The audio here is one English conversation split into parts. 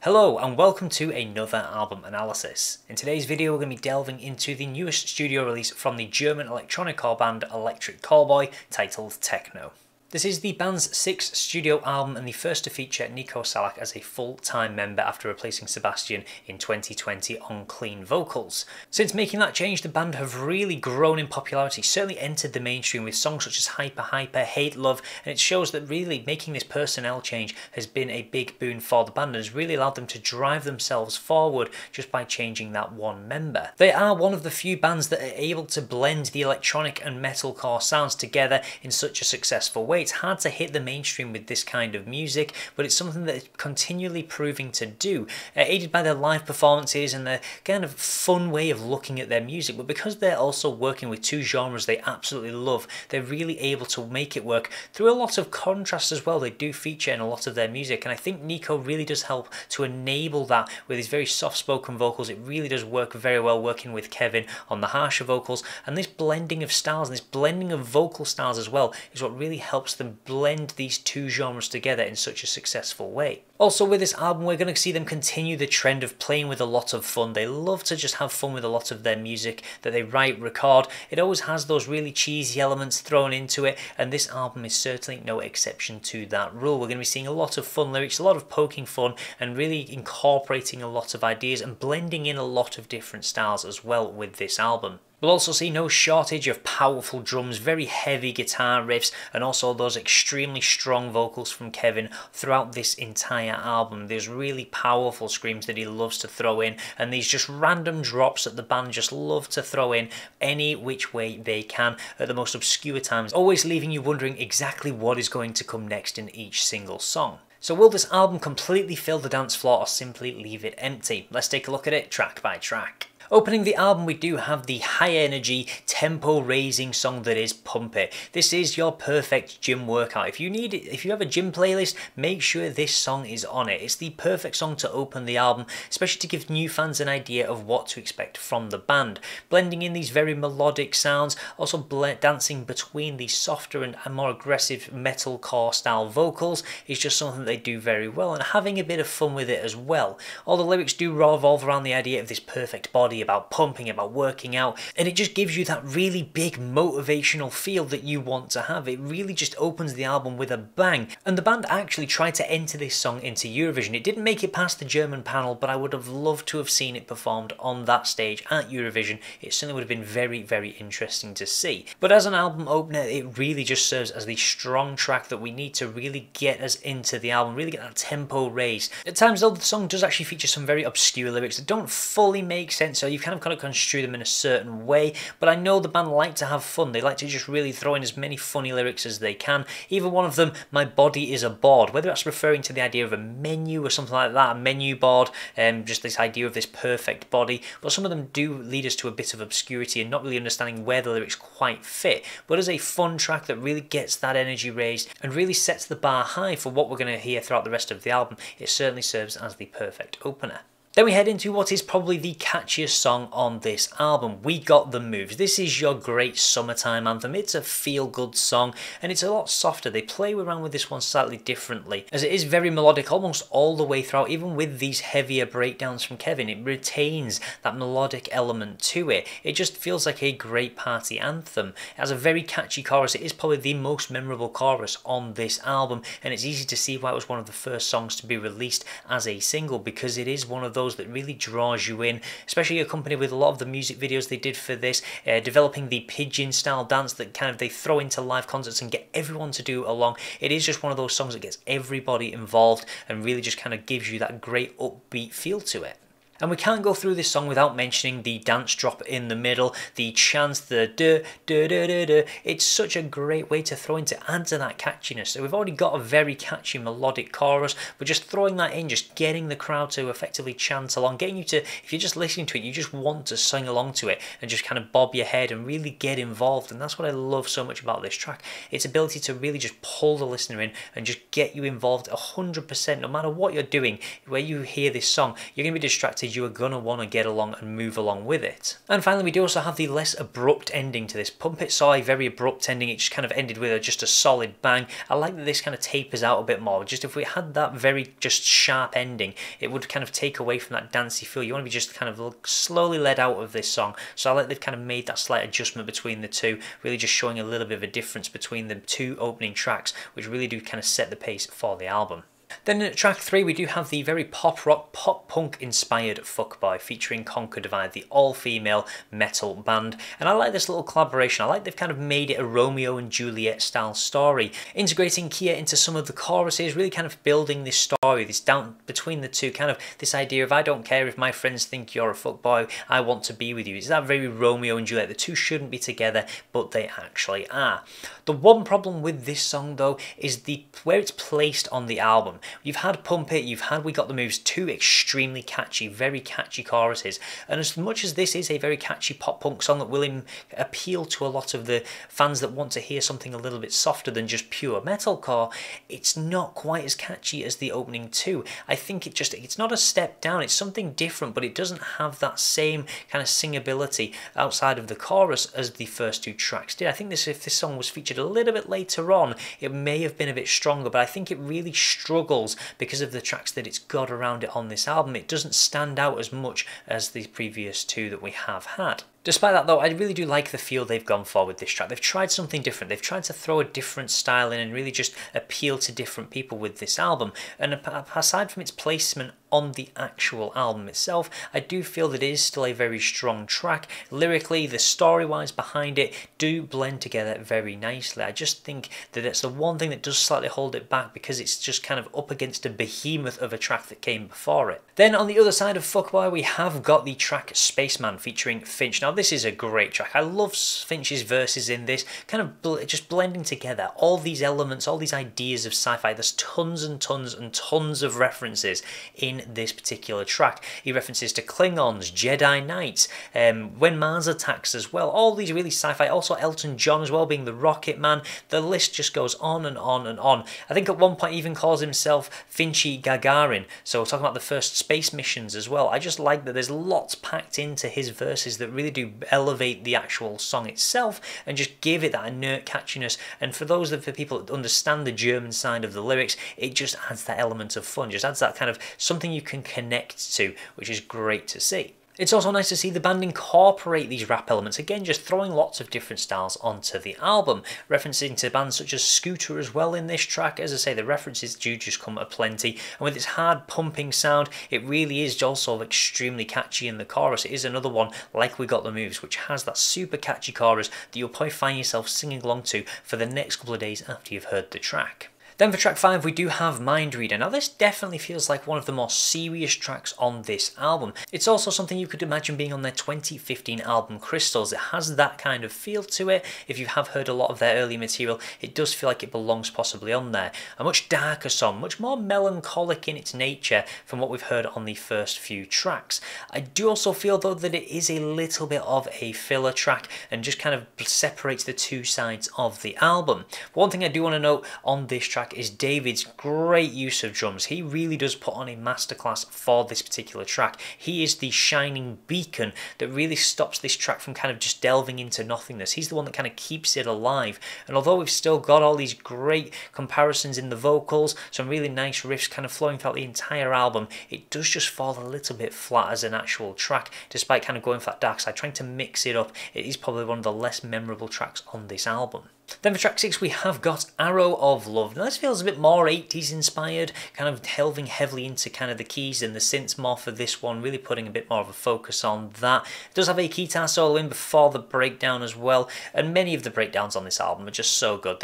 Hello and welcome to another album analysis. In today's video we're going to be delving into the newest studio release from the German Electronicore band Electric Callboy titled Tekkno. This is the band's sixth studio album and the first to feature Nico Salak as a full-time member after replacing Sebastian in 2020 on clean vocals. Since making that change, the band have really grown in popularity, certainly entered the mainstream with songs such as Hyper Hyper, Hate Love, and it shows that really making this personnel change has been a big boon for the band and has really allowed them to drive themselves forward just by changing that one member. They are one of the few bands that are able to blend the electronic and metalcore sounds together in such a successful way. It's hard to hit the mainstream with this kind of music, but it's something that they're continually proving to do, aided by their live performances and their kind of fun way of looking at their music. But because they're also working with two genres they absolutely love, they're really able to make it work through a lot of contrast as well. They do feature in a lot of their music, and I think Nico really does help to enable that with his very soft-spoken vocals. It really does work very well working with Kevin on the harsher vocals, and this blending of styles and this blending of vocal styles as well is what really helps them blend these two genres together in such a successful way. Also with this album we're going to see them continue the trend of playing with a lot of fun. They love to just have fun with a lot of their music that they write, record. It always has those really cheesy elements thrown into it, and this album is certainly no exception to that rule. We're going to be seeing a lot of fun lyrics, a lot of poking fun, and really incorporating a lot of ideas and blending in a lot of different styles as well with this album. We'll also see no shortage of powerful drums, very heavy guitar riffs, and also those extremely strong vocals from Kevin throughout this entire album. There's really powerful screams that he loves to throw in, and these just random drops that the band just love to throw in any which way they can at the most obscure times, always leaving you wondering exactly what is going to come next in each single song. So will this album completely fill the dance floor or simply leave it empty? Let's take a look at it track by track. Opening the album we do have the high energy, tempo raising song that is Pump It. This is your perfect gym workout. If you have a gym playlist, make sure this song is on it. It's the perfect song to open the album, especially to give new fans an idea of what to expect from the band. Blending in these very melodic sounds, also dancing between the softer and more aggressive metalcore style vocals is just something they do very well, and having a bit of fun with it as well. All the lyrics do revolve around the idea of this perfect body, about pumping, about working out, and it just gives you that really big motivational feel that you want to have. It really just opens the album with a bang, and the band actually tried to enter this song into Eurovision. It didn't make it past the German panel, but I would have loved to have seen it performed on that stage at Eurovision. It certainly would have been very, very interesting to see. But as an album opener, it really just serves as the strong track that we need to really get us into the album, really get that tempo raised. At times though, the song does actually feature some very obscure lyrics that don't fully make sense, so you've kind of got to construe them in a certain way, but I know the band like to have fun. They like to just really throw in as many funny lyrics as they can. Even one of them, my body is a board, whether that's referring to the idea of a menu or something like that, a menu board, just this idea of this perfect body, but some of them do lead us to a bit of obscurity and not really understanding where the lyrics quite fit. But as a fun track that really gets that energy raised and really sets the bar high for what we're going to hear throughout the rest of the album, it certainly serves as the perfect opener. Then we head into what is probably the catchiest song on this album, We Got The Moves. This is your great summertime anthem. It's a feel-good song, and it's a lot softer. They play around with this one slightly differently, as it is very melodic almost all the way throughout. Even with these heavier breakdowns from Kevin, it retains that melodic element to it. It just feels like a great party anthem. It has a very catchy chorus. It is probably the most memorable chorus on this album, and it's easy to see why it was one of the first songs to be released as a single, because it is one of those that really draws you in, especially accompanied with a lot of the music videos they did for this, developing the pigeon style dance that kind of they throw into live concerts and get everyone to do along. It is just one of those songs that gets everybody involved and really just kind of gives you that great upbeat feel to it. And we can't go through this song without mentioning the dance drop in the middle, the chants, the duh, duh, duh, duh, duh. It's such a great way to throw in to add to that catchiness. So we've already got a very catchy melodic chorus, but just throwing that in, just getting the crowd to effectively chant along, getting you to, if you're just listening to it, you just want to sing along to it and just kind of bob your head and really get involved. And that's what I love so much about this track. Its ability to really just pull the listener in and just get you involved 100%, no matter what you're doing. Where you hear this song, you're going to be distracted. message, you are going to want to get along and move along with it. And finally, we do also have the less abrupt ending to this. Pump It saw a very abrupt ending. It just kind of ended with just a solid bang. I like that this kind of tapers out a bit more. Just if we had that very just sharp ending, it would kind of take away from that dancey feel. You want to be just kind of slowly led out of this song. So I like they've kind of made that slight adjustment between the two, really just showing a little bit of a difference between the two opening tracks, which really do kind of set the pace for the album. Then at track 3 we do have the very pop rock, pop punk inspired Fuckboy featuring Conquer Divide, the all-female metal band. And I like this little collaboration. I like they've kind of made it a Romeo and Juliet style story, integrating Kia into some of the choruses, really kind of building this story, this down between the two, kind of this idea of I don't care if my friends think you're a fuckboy, I want to be with you. It's that very Romeo and Juliet. The two shouldn't be together, but they actually are. The one problem with this song though is where it's placed on the album. You've had Pump It, you've had We Got the Moves, two extremely catchy, very catchy choruses, and as much as this is a very catchy pop punk song that will appeal to a lot of the fans that want to hear something a little bit softer than just pure metalcore, it's not quite as catchy as the opening two. I think it's not a step down, it's something different, but it doesn't have that same kind of singability outside of the chorus as the first two tracks did. I think if this song was featured a little bit later on, it may have been a bit stronger, but I think it really struggles because of the tracks that it's got around it on this album. It doesn't stand out as much as the previous two that we have had. Despite that though, I really do like the feel they've gone for with this track. They've tried something different. They've tried to throw a different style in and really just appeal to different people with this album. And aside from its placement on the actual album itself, I do feel that it is still a very strong track. Lyrically, the story-wise behind it do blend together very nicely. I just think that it's the one thing that does slightly hold it back because it's just kind of up against a behemoth of a track that came before it. Then on the other side of Fuckboy, we have got the track Spaceman featuring Finch. Now this is a great track. I love Finch's verses in this, kind of just blending together all these elements, all these ideas of sci-fi. There's tons and tons and tons of references in this particular track. He references to Klingons, Jedi Knights, When Mars Attacks as well, all these really sci-fi. Also Elton John as well, being the Rocket Man. The list just goes on and on and on. I think at one point he even calls himself Finchy Gagarin, so we're talking about the first space missions as well. I just like that there's lots packed into his verses that really do elevate the actual song itself and just give it that inert catchiness. And for people that understand the German side of the lyrics, it just adds that element of fun, just adds that kind of something you can connect to, which is great to see. It's also nice to see the band incorporate these rap elements, again just throwing lots of different styles onto the album, referencing to bands such as Scooter as well in this track. As I say, the references do just come aplenty, and with its hard pumping sound, it really is also extremely catchy in the chorus. It is another one like We Got the Moves, which has that super catchy chorus that you'll probably find yourself singing along to for the next couple of days after you've heard the track. Then for track 5 we do have Mind Reader. Now this definitely feels like one of the more serious tracks on this album. It's also something you could imagine being on their 2015 album Crystals. It has that kind of feel to it. If you have heard a lot of their early material, it does feel like it belongs possibly on there. A much darker song, much more melancholic in its nature from what we've heard on the first few tracks. I do also feel though that it is a little bit of a filler track and just kind of separates the two sides of the album. One thing I do want to note on this track is David's great use of drums. He really does put on a masterclass for this particular track. He is the shining beacon that really stops this track from kind of just delving into nothingness. He's the one that kind of keeps it alive. And although we've still got all these great comparisons in the vocals, some really nice riffs kind of flowing throughout the entire album, it does just fall a little bit flat as an actual track, despite kind of going for that dark side, trying to mix it up. It is probably one of the less memorable tracks on this album. Then for track 6 we have got Arrow of Love. Now this feels a bit more 80s inspired, kind of delving heavily into kind of the keys and the synths more for this one, really putting a bit more of a focus on that. It does have a guitar solo in before the breakdown as well, and many of the breakdowns on this album are just so good.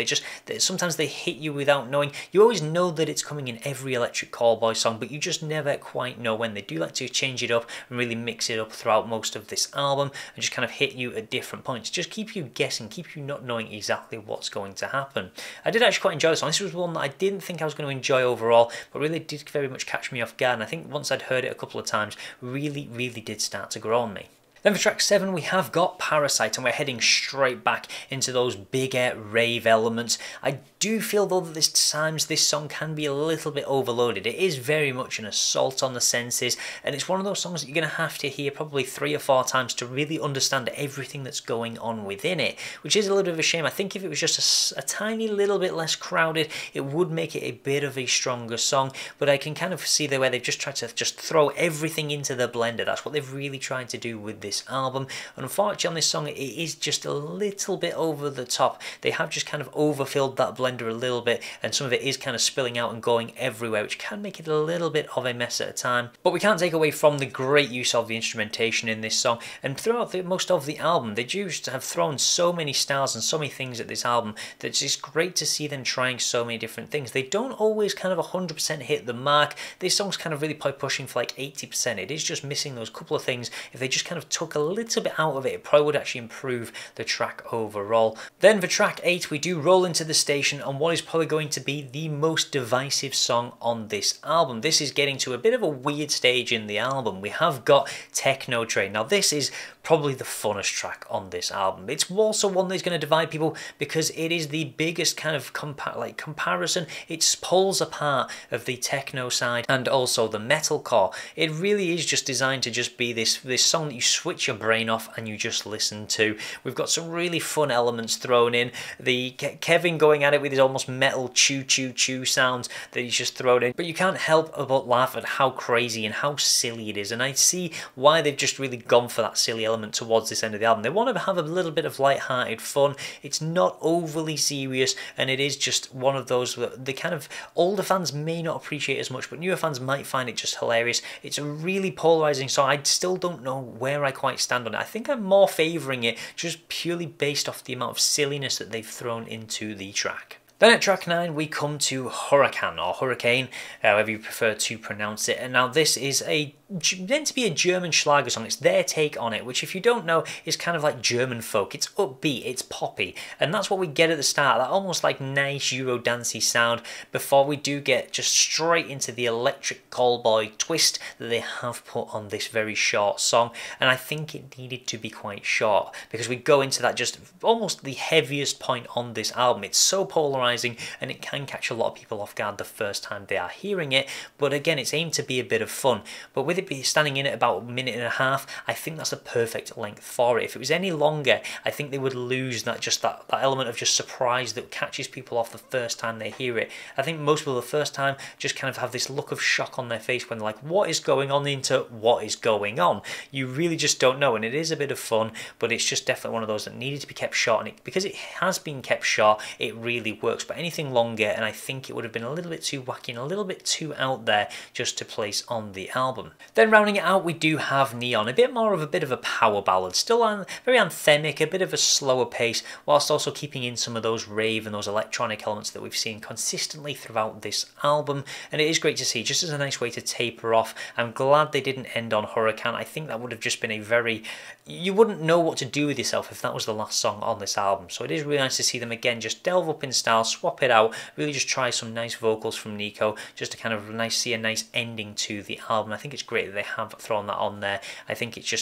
Sometimes they hit you without knowing. You always know that it's coming in every Electric Callboy song, but you just never quite know when. They do like to change it up and really mix it up throughout most of this album and just kind of hit you at different points, just keep you guessing, keep you not knowing exactly what's going to happen. I did actually quite enjoy this one. This was one that I didn't think I was going to enjoy overall, but really did very much catch me off guard, and I think once I'd heard it a couple of times, really did start to grow on me. Then for track 7 we have got Parasite, and we're heading straight back into those bigger rave elements. I do feel though that times this song can be a little bit overloaded. It is very much an assault on the senses, and it's one of those songs that you're going to have to hear probably 3 or 4 times to really understand everything that's going on within it, which is a little bit of a shame. I think if it was just a tiny little bit less crowded, it would make it a bit of a stronger song, but I can kind of see the way they've just tried to just throw everything into the blender. That's what they've really tried to do with this album, and unfortunately on this song it is just a little bit over the top. They have just kind of overfilled that blender a little bit, and some of it is kind of spilling out and going everywhere, which can make it a little bit of a mess at a time. But we can't take away from the great use of the instrumentation in this song, and throughout most of the album they just have thrown so many styles and so many things at this album that it's just great to see them trying so many different things. They don't always kind of 100% hit the mark. This song's kind of really pushing for like 80%. It is just missing those couple of things. If they just kind of took a little bit out of it, it probably would actually improve the track overall. Then for track 8 we do roll into the station on what is probably going to be the most divisive song on this album. This is getting to a bit of a weird stage in the album. We have got Tekkno Train. Now this is probably the funnest track on this album. It's also one that's going to divide people because it is the biggest kind of comparison. It pulls apart of the techno side and also the metalcore. It really is just designed to just be this song that you switch your brain off and you just listen to. We've got some really fun elements thrown in. The Kevin going at it with his almost metal choo choo choo sounds that he's just thrown in, but you can't help but laugh at how crazy and how silly it is, and I see why they've just really gone for that silly element towards this end of the album. They want to have a little bit of light-hearted fun. It's not overly serious, and it is just one of those that the kind of older fans may not appreciate as much, but newer fans might find it just hilarious. It's a really polarizing song. I still don't know where I quite stand on it. I think I'm more favouring it just purely based off the amount of silliness that they've thrown into the track. Then at track 9 we come to Hurricane, or Hurricane, however you prefer to pronounce it. And now this is meant to be a German Schlager song. It's their take on it, which if you don't know is kind of like German folk. It's upbeat, it's poppy, and that's what we get at the start, that almost like nice Euro dancey sound, before we do get just straight into the Electric Callboy twist that they have put on this very short song. And I think it needed to be quite short because we go into that just almost the heaviest point on this album. It's so polarizing, and it can catch a lot of people off guard the first time they are hearing it, but again it's aimed to be a bit of fun. But with it be standing in at about a minute and a half, I think that's a perfect length for it. If it was any longer, I think they would lose that element of just surprise that catches people off the first time they hear it. I think most people the first time just kind of have this look of shock on their face when they're like, what is going on, into what is going on? You really just don't know, and it is a bit of fun, but it's just definitely one of those that needed to be kept short, and because it has been kept short, it really works. But anything longer, and I think it would have been a little bit too wacky and a little bit too out there just to place on the album. Then rounding it out, we do have Neon, a bit of a power ballad, still very anthemic, a bit of a slower pace, whilst also keeping in some of those rave and those electronic elements that we've seen consistently throughout this album. And it is great to see, just as a nice way to taper off. I'm glad they didn't end on Hurricane. I think that would have just been you wouldn't know what to do with yourself if that was the last song on this album. So it is really nice to see them again just delve up in style, swap it out, really just try some nice vocals from Nico, just to kind of see a nice ending to the album. I think it's great that they have thrown that on there. I think it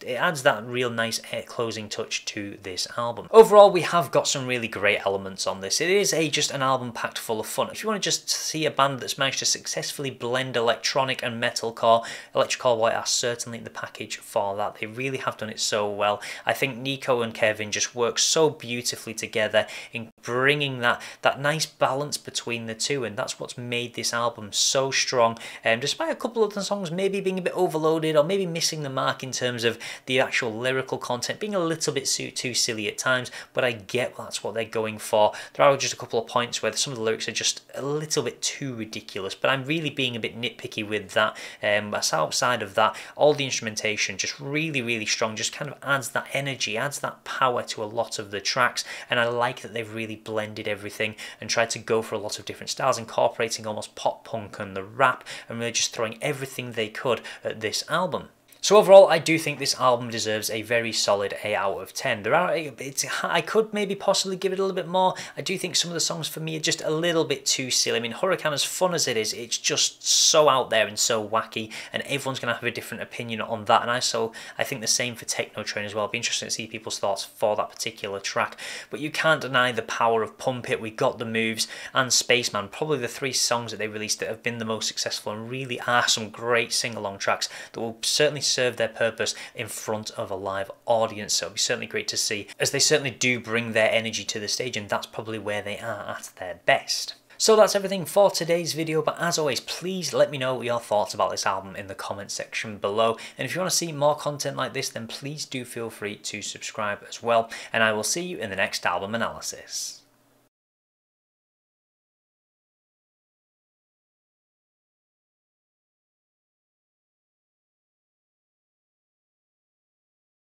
adds that real nice closing touch to this album. Overall, we have got some really great elements on this. It is just an album packed full of fun. If you want to just see a band that's managed to successfully blend electronic and metalcore, Electric Callboy are certainly the package for that. They really have done it so well. I think Nico and Kevin just work so beautifully together in bringing that nice balance between the two, and that's what's made this album so strong. Despite a couple of the songs maybe being a bit overloaded or maybe missing the mark in terms of the actual lyrical content, being a little bit too silly at times, but I get that's what they're going for. There are just a couple of points where some of the lyrics are just a little bit too ridiculous, but I'm really being a bit nitpicky with that. Outside of that, all the instrumentation just really strong, just kind of adds that energy, adds that power to a lot of the tracks, and I like that they've really blended everything and tried to go for a lot of different styles, incorporating almost pop punk and the rap, and really just throwing everything they could at this album. So overall, I do think this album deserves a very solid 8 out of 10. I could maybe possibly give it a little bit more. I do think some of the songs for me are just a little bit too silly. I mean, Hurricane, as fun as it is, it's just so out there and so wacky, and everyone's going to have a different opinion on that. And I think the same for Tekkno Train as well. It'd be interesting to see people's thoughts for that particular track. But you can't deny the power of Pump It, We Got the Moves, and Spaceman. Probably the 3 songs that they released that have been the most successful and really are some great sing-along tracks that will certainly serve their purpose in front of a live audience. So it'll be certainly great to see, as they certainly do bring their energy to the stage, and that's probably where they are at their best. So that's everything for today's video, but as always, please let me know your thoughts about this album in the comment section below. And if you want to see more content like this, then please do feel free to subscribe as well, and I will see you in the next album analysis.